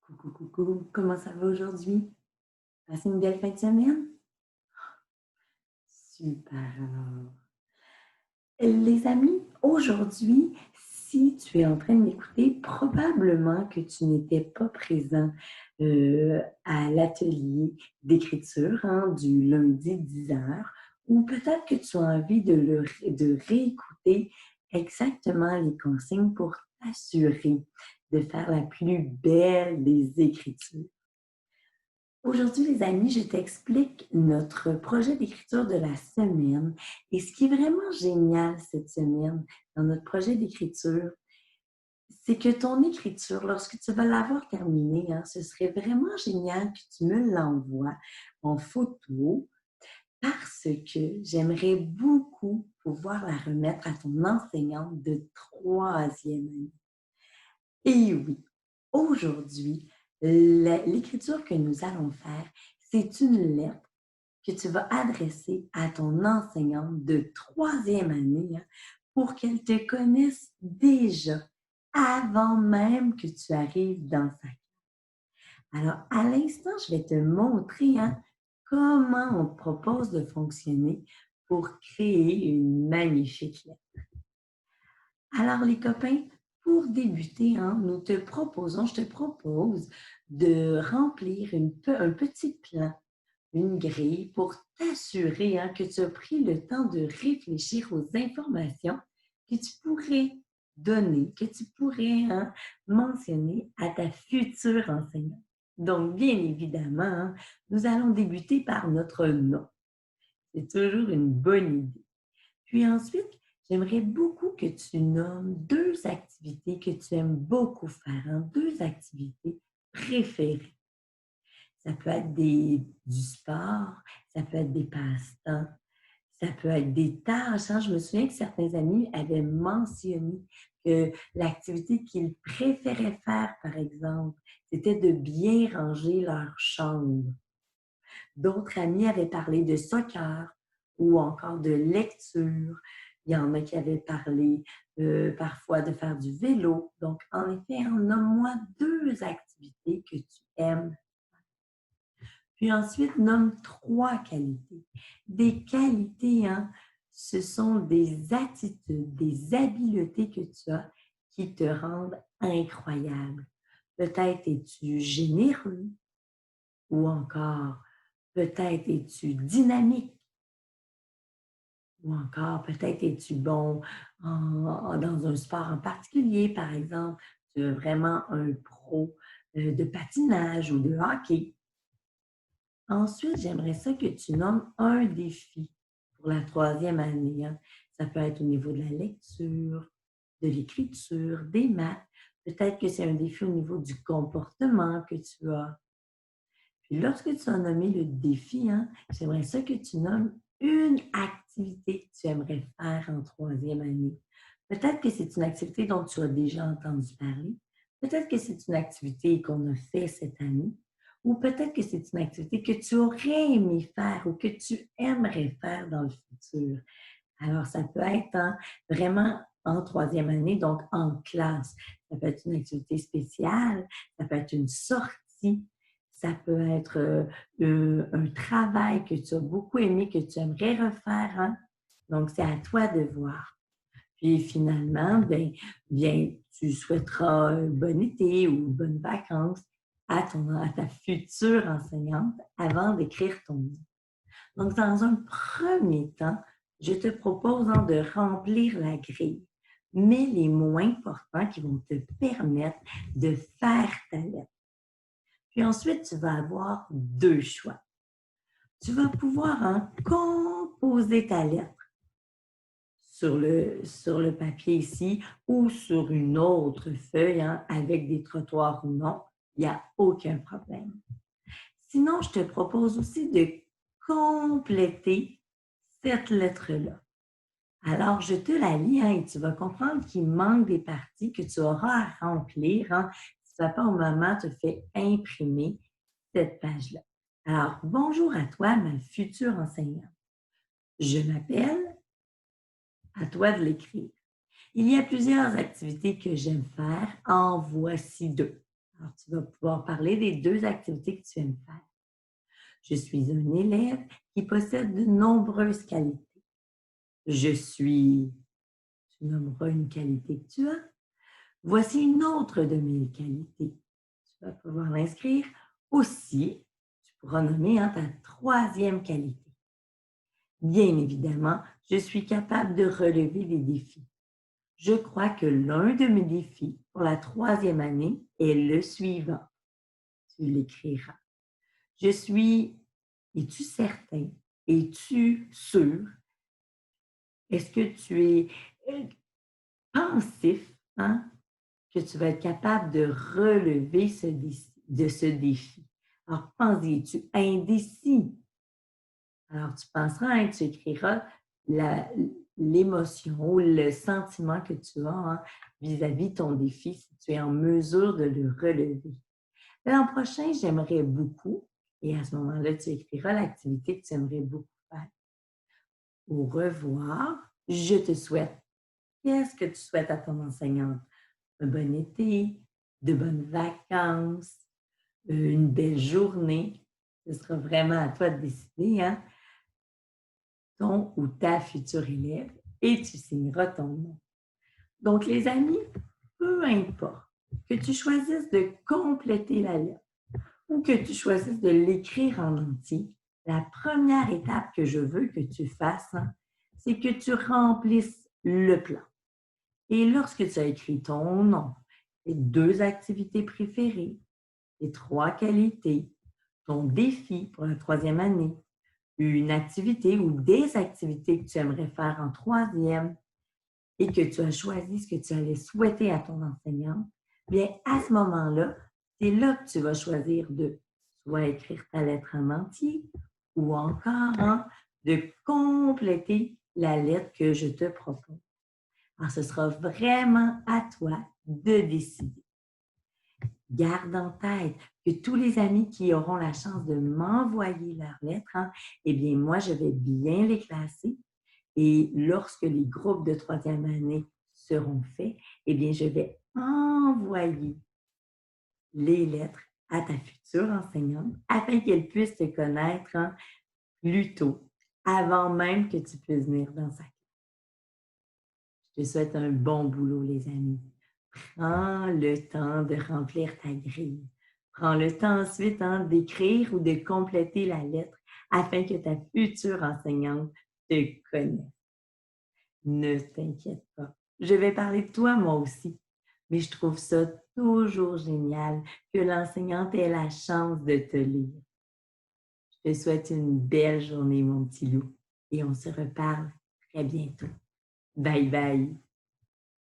Coucou, coucou, comment ça va aujourd'hui? Passez une belle fin de semaine? Super alors. Les amis, aujourd'hui, si tu es en train de m'écouter, probablement que tu n'étais pas présent à l'atelier d'écriture du lundi 10 heures, ou peut-être que tu as envie de réécouter exactement les consignes pour t'assurer de faire la plus belle des écritures. Aujourd'hui, les amis, je t'explique notre projet d'écriture de la semaine. Et ce qui est vraiment génial cette semaine dans notre projet d'écriture, c'est que ton écriture, lorsque tu vas l'avoir terminée, ce serait vraiment génial que tu me l'envoies en photo parce que j'aimerais beaucoup pouvoir la remettre à ton enseignante de troisième année. Et oui, aujourd'hui, l'écriture que nous allons faire, c'est une lettre que tu vas adresser à ton enseignante de troisième année pour qu'elle te connaisse déjà avant même que tu arrives dans sa classe. Alors, à l'instant, je vais te montrer comment on te propose de fonctionner pour créer une magnifique lettre. Alors, les copains, pour débuter, je te propose de remplir un petit plan, une grille pour t'assurer que tu as pris le temps de réfléchir aux informations que tu pourrais donner, que tu pourrais mentionner à ta future enseignante. Donc, bien évidemment, nous allons débuter par notre nom. C'est toujours une bonne idée. Puis ensuite, j'aimerais beaucoup que tu nommes deux activités que tu aimes beaucoup faire, deux activités préférées. Ça peut être du sport, ça peut être des passe-temps, ça peut être des tâches. Je me souviens que certains amis avaient mentionné que l'activité qu'ils préféraient faire, par exemple, c'était de bien ranger leur chambre. D'autres amis avaient parlé de soccer ou encore de lecture. Il y en a qui avaient parlé parfois de faire du vélo. Donc, en effet, nomme-moi deux activités que tu aimes. Puis ensuite, nomme trois qualités. Des qualités, ce sont des attitudes, des habiletés que tu as qui te rendent incroyable. Peut-être es-tu généreux ou encore peut-être es-tu dynamique ou encore peut-être es-tu bon dans un sport en particulier, par exemple, tu es vraiment un pro de patinage ou de hockey. Ensuite, j'aimerais ça que tu nommes un défi pour la troisième année. Ça peut être au niveau de la lecture, de l'écriture, des maths. Peut-être que c'est un défi au niveau du comportement que tu as. Puis lorsque tu as nommé le défi, j'aimerais ça que tu nommes une activité que tu aimerais faire en troisième année. Peut-être que c'est une activité dont tu as déjà entendu parler. Peut-être que c'est une activité qu'on a fait cette année. Ou peut-être que c'est une activité que tu aurais aimé faire ou que tu aimerais faire dans le futur. Alors, ça peut être vraiment en troisième année, donc en classe. Ça peut être une activité spéciale, ça peut être une sortie, ça peut être un travail que tu as beaucoup aimé, que tu aimerais refaire. Donc, c'est à toi de voir. Puis finalement, bien, tu souhaiteras un bon été ou bonnes vacances à ta future enseignante avant d'écrire ton livre. Donc, dans un premier temps, je te propose de remplir la grille, mais les mots importants qui vont te permettre de faire ta lettre. Puis ensuite, tu vas avoir deux choix. Tu vas pouvoir composer ta lettre sur le papier ici ou sur une autre feuille avec des trottoirs ou non. Il n'y a aucun problème. Sinon, je te propose aussi de compléter cette lettre-là. Alors, je te la lis et tu vas comprendre qu'il manque des parties que tu auras à remplir si papa ou maman te fait imprimer cette page-là. Alors, bonjour à toi, ma future enseignante. Je m'appelle, à toi de l'écrire. Il y a plusieurs activités que j'aime faire. En voici deux. Alors, tu vas pouvoir parler des 2 activités que tu aimes faire. Je suis un élève qui possède de nombreuses qualités. Je suis, tu nommeras une qualité que tu as. Voici une autre de mes qualités. Tu vas pouvoir l'inscrire. Aussi, tu pourras nommer ta troisième qualité. Bien évidemment, je suis capable de relever des défis. Je crois que l'un de mes défis pour la troisième année est le suivant. Tu l'écriras. Je suis, es-tu certain? Es-tu sûr? Est-ce que tu es pensif, hein, que tu vas être capable de relever ce défi? Alors, pense-y, es-tu indécis? Alors, tu penseras, hein, tu écriras la- l'émotion ou le sentiment que tu as vis-à-vis de ton défi, si tu es en mesure de le relever. L'an prochain, j'aimerais beaucoup, et à ce moment-là, tu écriras l'activité que tu aimerais beaucoup faire. Au revoir, je te souhaite. Qu'est-ce que tu souhaites à ton enseignante? Un bon été, de bonnes vacances, une belle journée. Ce sera vraiment à toi de décider, hein? Ton ou ta future élève, et tu signeras ton nom. Donc, les amis, peu importe que tu choisisses de compléter la lettre ou que tu choisisses de l'écrire en entier, la première étape que je veux que tu fasses, c'est que tu remplisses le plan. Et lorsque tu as écrit ton nom, tes 2 activités préférées, tes 3 qualités, ton défi pour la troisième année, une activité ou des activités que tu aimerais faire en troisième et que tu as choisi ce que tu allais souhaiter à ton enseignante, bien, à ce moment-là, c'est là que tu vas choisir de soit écrire ta lettre en entier ou encore de compléter la lettre que je te propose. Alors, ce sera vraiment à toi de décider. Garde en tête que tous les amis qui auront la chance de m'envoyer leur lettre, eh bien, moi, je vais bien les classer. Et lorsque les groupes de troisième année seront faits, eh bien, je vais envoyer les lettres à ta future enseignante afin qu'elle puisse te connaître plus tôt, avant même que tu puisses venir dans sa classe. Je te souhaite un bon boulot, les amis. Prends le temps de remplir ta grille. Prends le temps ensuite d'écrire ou de compléter la lettre afin que ta future enseignante te connaisse. Ne t'inquiète pas. Je vais parler de toi, moi aussi, mais je trouve ça toujours génial que l'enseignante ait la chance de te lire. Je te souhaite une belle journée, mon petit loup, et on se reparle très bientôt. Bye bye!